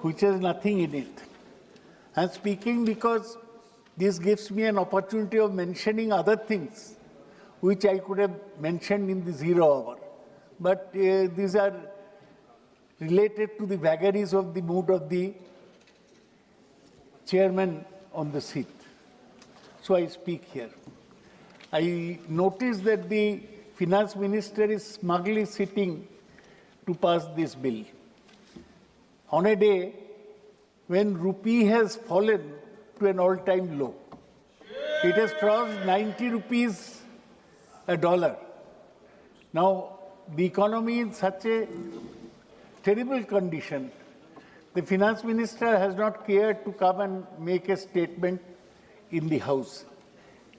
which has nothing in it. I'm speaking because this gives me an opportunity of mentioning other things which I could have mentioned in the 0 hour. But these are related to the vagaries of the mood of the chairman on the seat. So I speak here. I noticed that the finance minister is smugly sitting to pass this bill on a day when rupee has fallen to an all-time low. It has crossed 90 rupees a dollar. Now, the economy in such a terrible condition, the finance minister has not cared to come and make a statement in the House.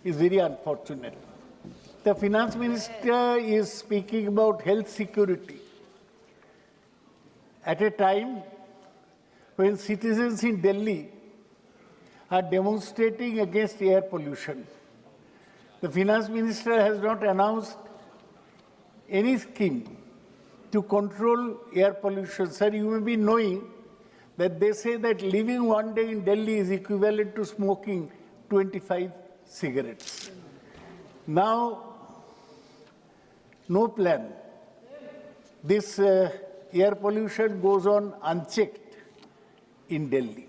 It's very unfortunate. The finance minister is speaking about health security at a time when citizens in Delhi are demonstrating against air pollution. The finance minister has not announced any scheme to control air pollution. Sir, you may be knowing that they say that living one day in Delhi is equivalent to smoking 25 cigarettes. Now, no plan. This air pollution goes on unchecked in Delhi.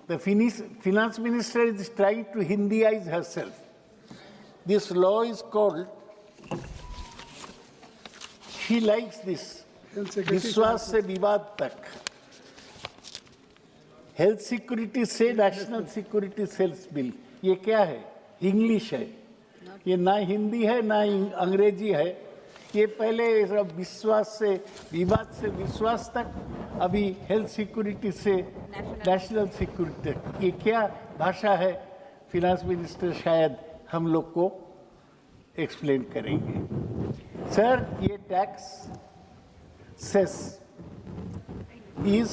The finance minister is trying to Hindyize herself. This law is called, she likes this, Vishwas se Vivad tak. Health security से national security sales bill. ये क्या है? English है. ये ना हिंदी है ना अंग्रेजी है. ये पहले विश्वास से विवाद से विश्वास तक, अभी हेल्थ सिक्योरिटी से नेशनल सिक्योरिटी तक. ये क्या भाषा है? फिनांस मिनिस्टर शायद हम लोग को एक्सप्लेन करेंगे. सर, ये tax cess is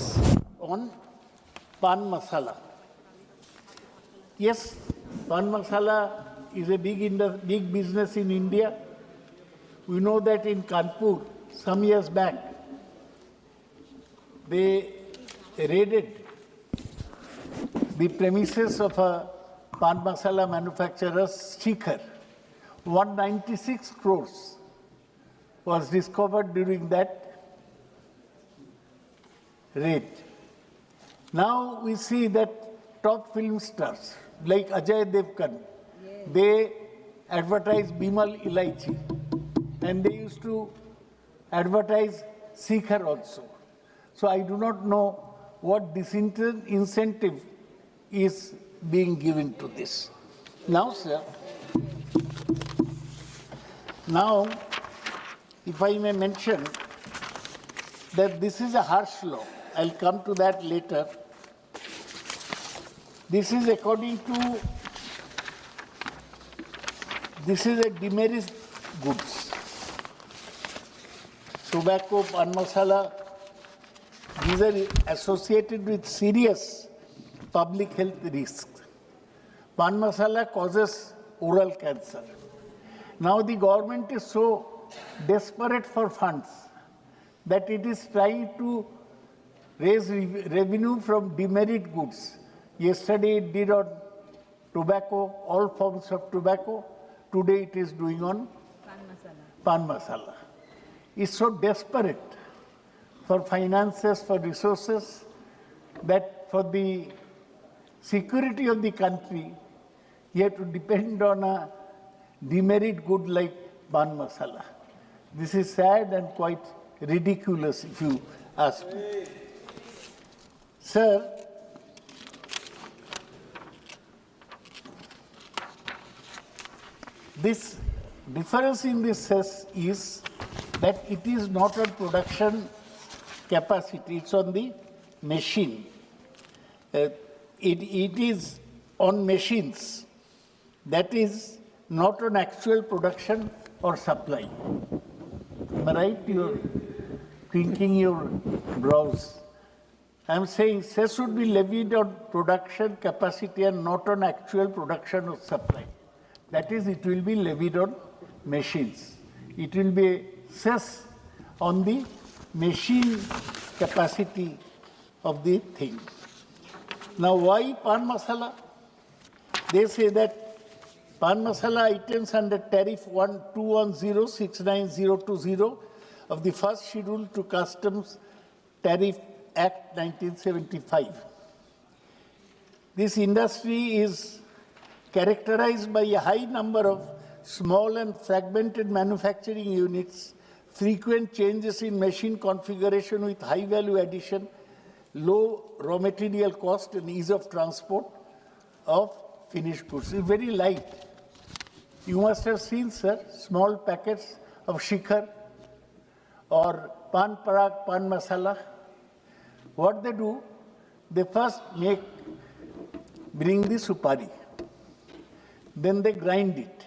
on pan masala. Yes, pan masala is a big business in India. We know that in Kanpur, some years back, they raided the premises of a pan masala manufacturer, Shikhar. 196 crores was discovered during that raid. Now we see that top film stars like Ajay Devgan, they advertise Bimal Ilaichi, and they used to advertise Shikhar also. So I do not know what disincentive is being given to this. Now, sir, now if I may mention that this is a harsh law. I'll come to that later. This is according to, this is a demerit goods. Tobacco, pan masala, these are associated with serious public health risks. Pan masala causes oral cancer. Now the government is so desperate for funds that it is trying to raise revenue from demerit goods. Yesterday it did on tobacco, all forms of tobacco. Today it is doing on pan masala. It's so desperate for finances, for resources, that for the security of the country, you have to depend on a demerit good like pan masala. This is sad and quite ridiculous if you ask me. Sir, this difference in this cess is that it is not on production capacity, it's on the machine. It is on machines, that is not on actual production or supply. Am I right? You're thinking your brows. I'm saying cess should be levied on production capacity and not on actual production or supply. That is, it will be levied on machines. It will be cess on the machine capacity of the thing. Now, why pan masala? They say that pan masala items under tariff 1210-69020 of the first schedule to Customs Tariff Act 1975. This industry is characterized by a high number of small and fragmented manufacturing units, frequent changes in machine configuration with high value addition, low raw material cost and ease of transport of finished goods. It's very light. You must have seen, sir, small packets of shikhar or pan parag, pan masala. What they do, they first bring the supari, then they grind it,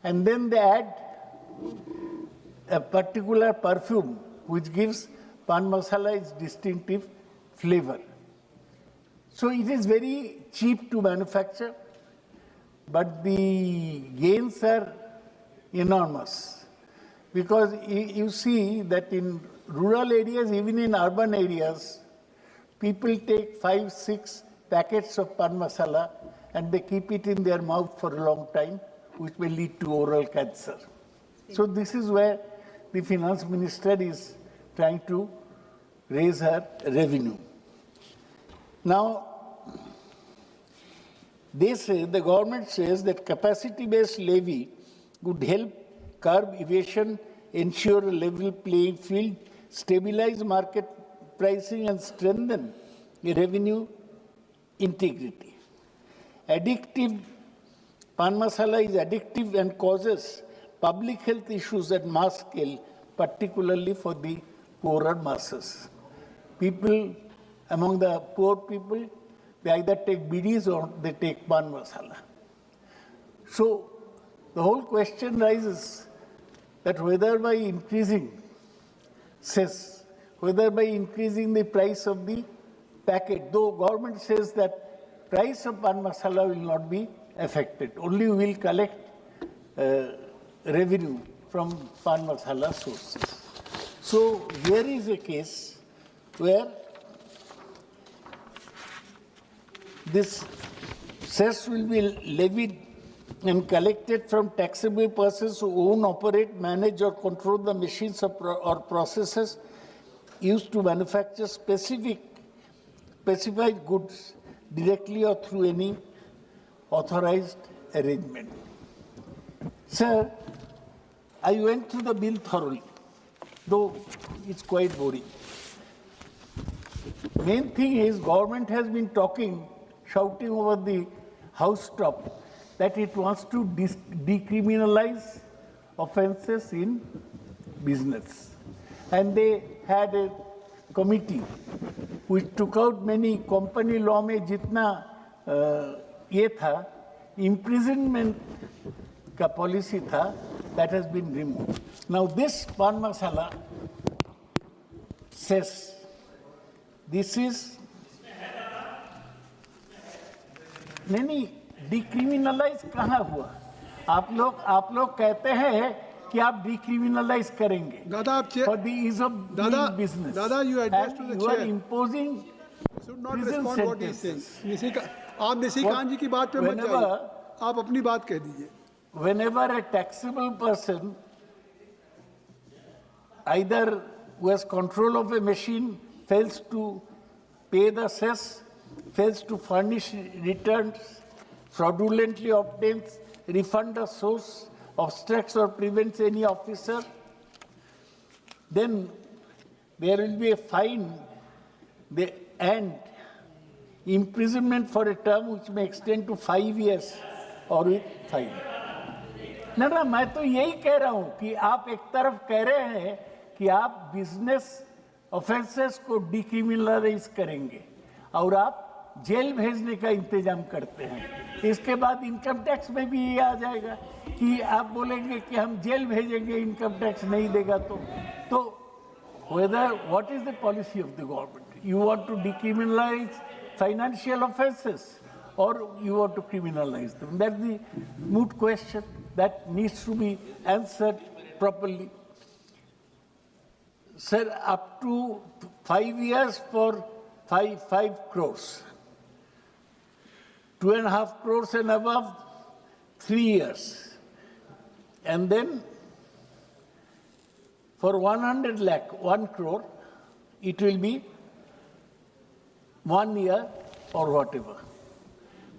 and then they add a particular perfume which gives pan masala its distinctive flavor. So it is very cheap to manufacture, but the gains are enormous. Because you see that in rural areas, even in urban areas, people take 5, 6 packets of pan masala and they keep it in their mouth for a long time, which may lead to oral cancer. So this is where the finance minister is trying to raise her revenue. Now, the government says that capacity-based levy would help curb evasion, ensure a level playing field, stabilize market pricing and strengthen revenue integrity. Pan masala is addictive and causes public health issues at mass scale, particularly for the poorer masses. People, among the poor people, they either take bidis or they take pan masala. So the whole question rises that whether by increasing cess, whether by increasing the price of the packet, though government says that price of pan masala will not be affected, only we will collect revenue from pan masala sources. So here is a case where this cess will be levied and collected from taxable persons who own, operate, manage or control the machines or processes used to manufacture specified goods directly or through any authorized arrangement. Sir, I went through the bill thoroughly, though it's quite boring. Main thing is government has been shouting over the house top that it wants to decriminalize offences in business. And they had a committee which took out many company law में जितना ये था, imprisonment का policy था, that has been removed. Now this pan masala says, this is नहीं decriminalise कहाँ हुआ? आप लोग कहते हैं कि आप डिक्रिमिनलाइज करेंगे for the ease of doing business. दादा, you address to the chair. You are imposing prison sentences. आप निशिकांत जी की बात पे मत जाइए, आप अपनी बात कह दीजिए. Whenever a taxable person, either who has control of a machine, fails to pay the cess, fails to furnish returns, fraudulently obtains refund the source, obstructs or prevents any officer, then there will be a fine and imprisonment for a term which may extend to 5 years or with fine. ना मैं तो यही कह रहा हूं कि आप एक तरफ कह रहे हैं कि आप बिजनेस ऑफेंसेस को डिक्रिमिनलाइज करेंगे और आप जेल भेजने का इंतजाम करते हैं. इसके बाद इनकम टैक्स में भी ये आ जाएगा कि आप बोलेंगे कि हम जेल भेजेंगे, इनकम टैक्स नहीं देगा तो whether what is the policy of the government? You want to decriminalize financial offenses or you want to criminalize them? That's the moot question that needs to be answered properly. Sir, up to 5 years for 5 crores. 2.5 crores and above, 3 years. And then for 100 lakh, 1 crore, it will be 1 year or whatever.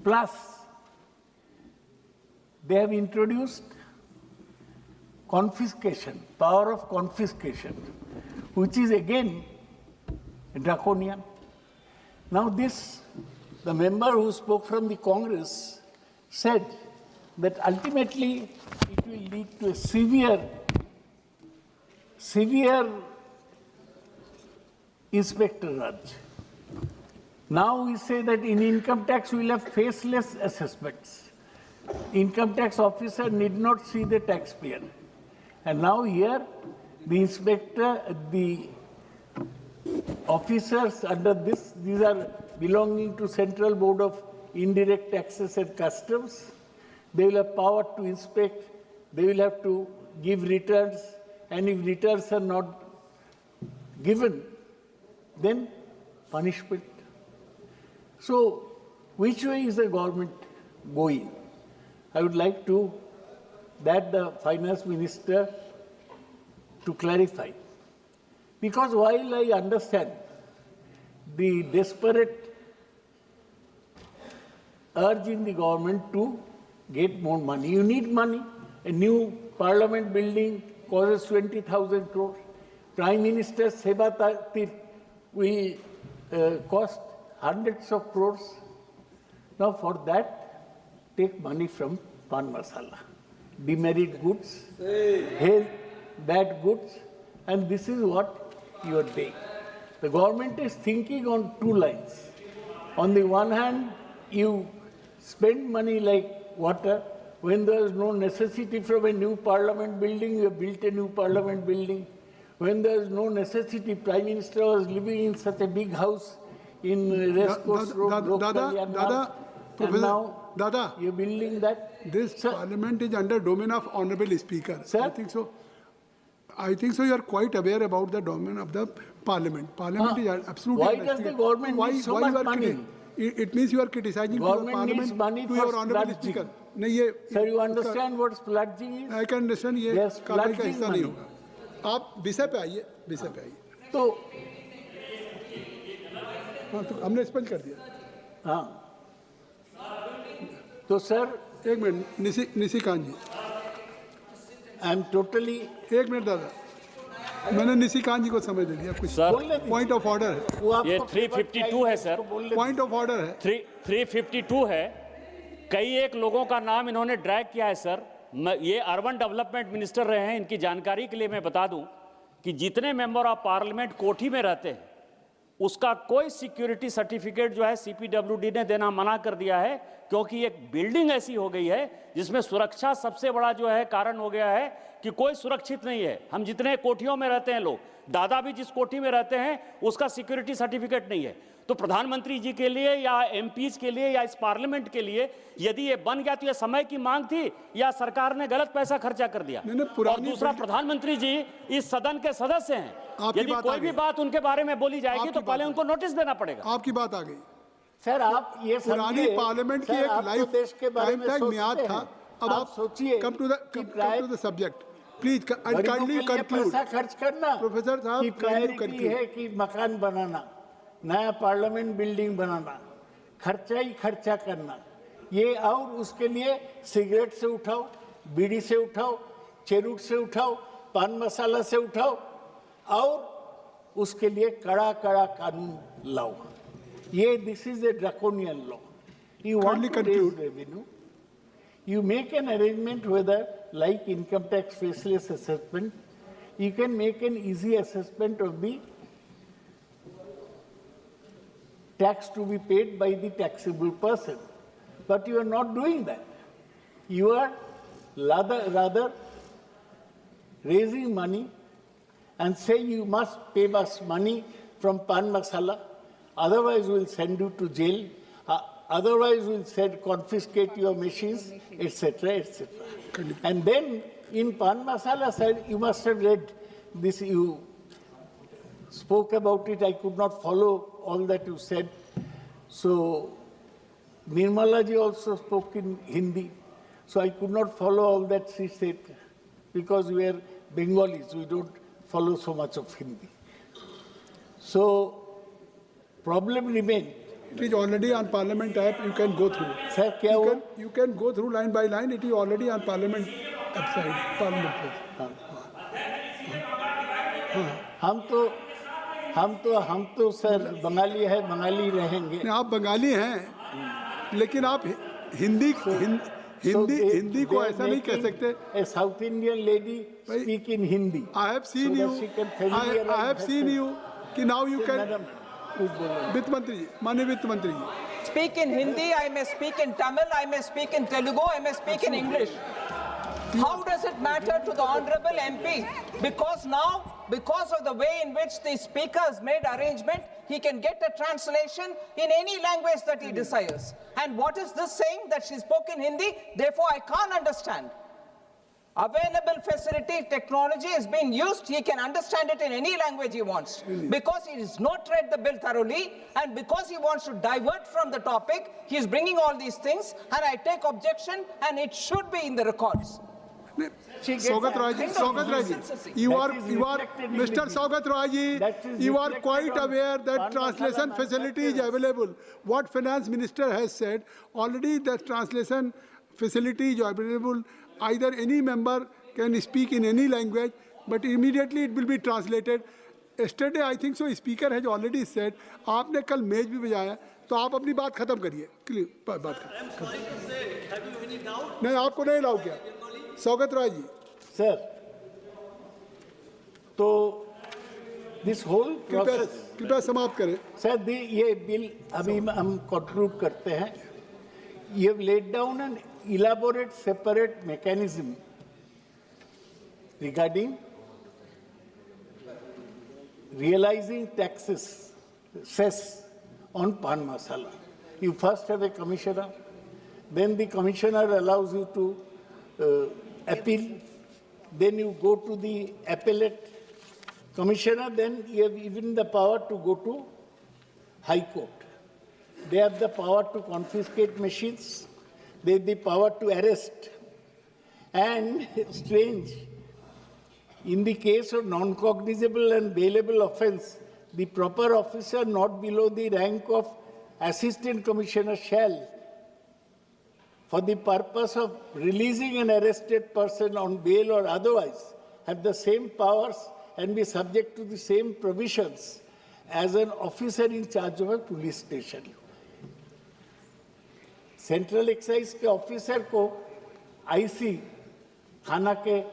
Plus, they have introduced confiscation, power of confiscation, which is again draconian. Now the member who spoke from the Congress said that ultimately it will lead to a severe inspector Raj. Now we say that in income tax we will have faceless assessments. Income tax officer need not see the taxpayer. And now here the officers under these are belonging to Central Board of Indirect Taxes and Customs. They will have power to inspect, they will have to give returns, and if returns are not given, then punishment. So, which way is the government going? I would like that the Finance Minister to clarify. Because while I understand the desperate urge in the government to get more money, you need money. A new parliament building costs 20,000 crores. Prime Minister's Sabha will cost hundreds of crores. Now for that, take money from pan masala, demerit goods, health, bad goods, and this is what you are doing. The government is thinking on two lines. On the one hand, you spend money like water. When there is no necessity from a new parliament building, you have built a new parliament building. When there is no necessity, Prime Minister was living in such a big house in Racecourse Road, and now you're building that. This parliament is under domain of Honorable Speaker. Sir? I think so. You are quite aware about the domain of the parliament. Parliament is absolutely. Why does the government need so much money? It means you are criticizing government the needs money to for your Honorable splurging. Speaker. Sir, you understand what splurging is? I can understand. ये Yes, कागज का splurging हिस्सा नहीं होगा. आप विषय पे आइए. तो हाँ, तो हमने स्पष्ट कर दिया. हाँ. तो सर, एक minute Nishikant ji. I am totally. एक मिनट दादा. मैंने निशिकांत जी को समझ दे दिया. कुछ पॉइंट ऑफ ऑर्डर है. ये 352 है सर. पॉइंट ऑफ ऑर्डर है. 352 है. कई एक लोगों का नाम इन्होंने ड्रैग किया है सर. ये अर्बन डेवलपमेंट मिनिस्टर रहे हैं. इनकी जानकारी के लिए मैं बता दूं कि जितने मेंबर ऑफ पार्लियामेंट कोठी में रहते हैं उसका कोई सिक्योरिटी सर्टिफिकेट जो है सीपीडब्ल्यूडी ने देना मना कर दिया है, क्योंकि एक बिल्डिंग ऐसी हो गई है जिसमें सुरक्षा सबसे बड़ा जो है कारण हो गया है कि कोई सुरक्षित नहीं है. हम जितने कोठियों में रहते हैं लोग, दादा भी जिस कोठी में रहते हैं उसका सिक्योरिटी सर्टिफिकेट नहीं है. तो प्रधानमंत्री जी के लिए या एमपीज के लिए या इस पार्लियामेंट के लिए यदि ये बन गया तो ये समय की मांग थी या सरकार ने गलत पैसा खर्चा कर दिया. और दूसरा, प्रधानमंत्री जी इस सदन के सदस्य हैं. यदि कोई भी बात उनके बारे में बोली जाएगी तो पहले उनको नोटिस देना पड़ेगा. आपकी बात आ गई सर. आप ये पुरानी पार्लियामेंट की एक लाइफ टाइम तक मियाद था. अब आप सोचिए, come to the subject please. Kindly conclude. पैसा खर्च करना प्रोफेसर साहब, प्रायोरिटी है कि मकान बनाना, नया पार्लियामेंट बिल्डिंग बनाना, खर्चा ही खर्चा करना. ये और उसके लिए सिगरेट से उठाओ, बीड़ी से उठाओ, चेरूट से उठाओ, पान मसाला से उठाओ, और उसके लिए कड़ा कानून लाओ. ये this is a draconian law. You want to raise revenue, you make an arrangement whether, like income tax faceless assessment, you can make an easy assessment of the tax to be paid by the taxable person. But you are not doing that. You are rather raising money and saying you must pay us money from pan masala, otherwise we'll send you to jail, otherwise we'll confiscate your machines, etc., etc. And then in pan masala side, you must have read this, spoke about it. I could not follow all that you said. So Nirmala ji also spoke in Hindi. So I could not follow all that she said because we are Bengalis. We don't follow so much of Hindi. So problem remains. It is already on Parliament app. You can go through. Sir, क्या हुआ? You can go through line by line. It is already on Parliament website. Parliament page. हम तो sir Bengali है, बंगाली रहेंगे. नहीं, आप बंगाली हैं, लेकिन आप हिंदी को ऐसा नहीं कह सकते. A South Indian lady speak in Hindi. I have seen you. I have seen you. कि now you can. वित्त मंत्री जी, माननीय वित्त मंत्री जी. Speak in Hindi, I may speak in Tamil, I may speak in Telugu, I may speak in English. How does it matter to the Honorable MP? Because now, because of the way in which the speaker has made arrangement, he can get a translation in any language that he desires. And what is this saying? That she spoke in Hindi, therefore I can't understand. Available facility, technology is being used, he can understand it in any language he wants. Because he has not read the bill thoroughly, and because he wants to divert from the topic, he is bringing all these things, and I take objection, and it should be in the records. Saugata Roy ji, you are Mr. Saugata Roy ji, you are quite aware that translation facility is available. What finance minister has said, already the translation facility is available. Either any member can speak in any language, but immediately it will be translated. Yesterday, I think so, speaker has already said, आपने कल मेज भी बजाया, तो आप अपनी बात खत्म करिए. बात खत्म. नहीं, आपको नहीं लाओ क्या? सौगत राय जी. Sir, तो this whole process. कृपया समाप्त करें. Sir, ये बिल अभी हम conclude करते हैं. You have laid down an elaborate separate mechanism regarding realizing taxes, cess on pan masala. You first have a commissioner, then the commissioner allows you to appeal, then you go to the appellate commissioner, then you have even the power to go to High Court. They have the power to confiscate machines. They have the power to arrest. And strange, in the case of non-cognizable and bailable offence, the proper officer not below the rank of assistant commissioner shall, for the purpose of releasing an arrested person on bail or otherwise, have the same powers and be subject to the same provisions as an officer in charge of a police station. Central excise के officer को IC थाना के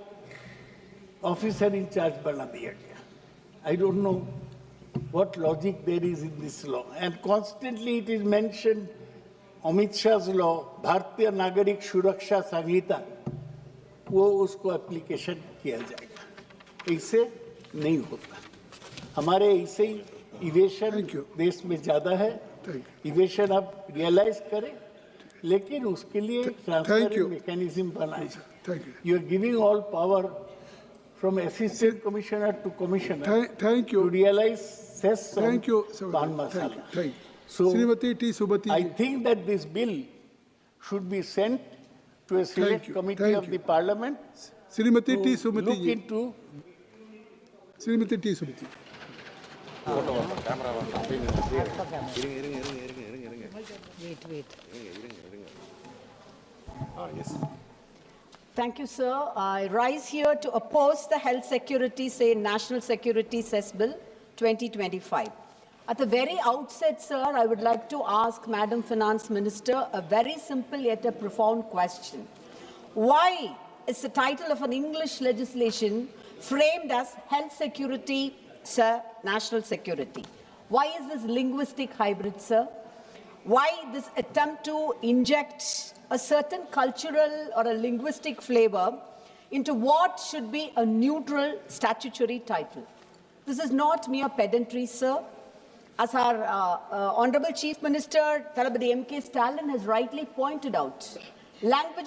officer incharge बना दिया गया. I don't know what logic there is in this law and constantly it is mentioned Amit Shah law, Bharatiya Nagarik सुरक्षा संहिता, वो उसको एप्लीकेशन किया जाएगा. ऐसे नहीं होता. हमारे ऐसे ही इवेशन देश में ज्यादा है. इवेशन आप रियलाइज करें, लेकिन उसके लिए ट्रांसपेरेंट मैकेनिज्म बनाए. You are giving all power from assistant commissioner to commissioner. Thank you. To realize cess on pan masala. So I think that this bill should be sent to a select committee of the parliament to look into. Srimati T. Subati. Wait. Yes. Thank you, sir. I rise here to oppose the Health Security, National Security Cess Bill 2025. At the very outset, sir, I would like to ask Madam Finance Minister a very simple yet a profound question. Why is the title of an English legislation framed as Health Security, sir, National Security? Why is this linguistic hybrid, sir? Why this attempt to inject a certain cultural or a linguistic flavor into what should be a neutral statutory title? This is not mere pedantry, sir. As our Honorable Chief Minister, Thalapathy M.K. Stalin has rightly pointed out, language is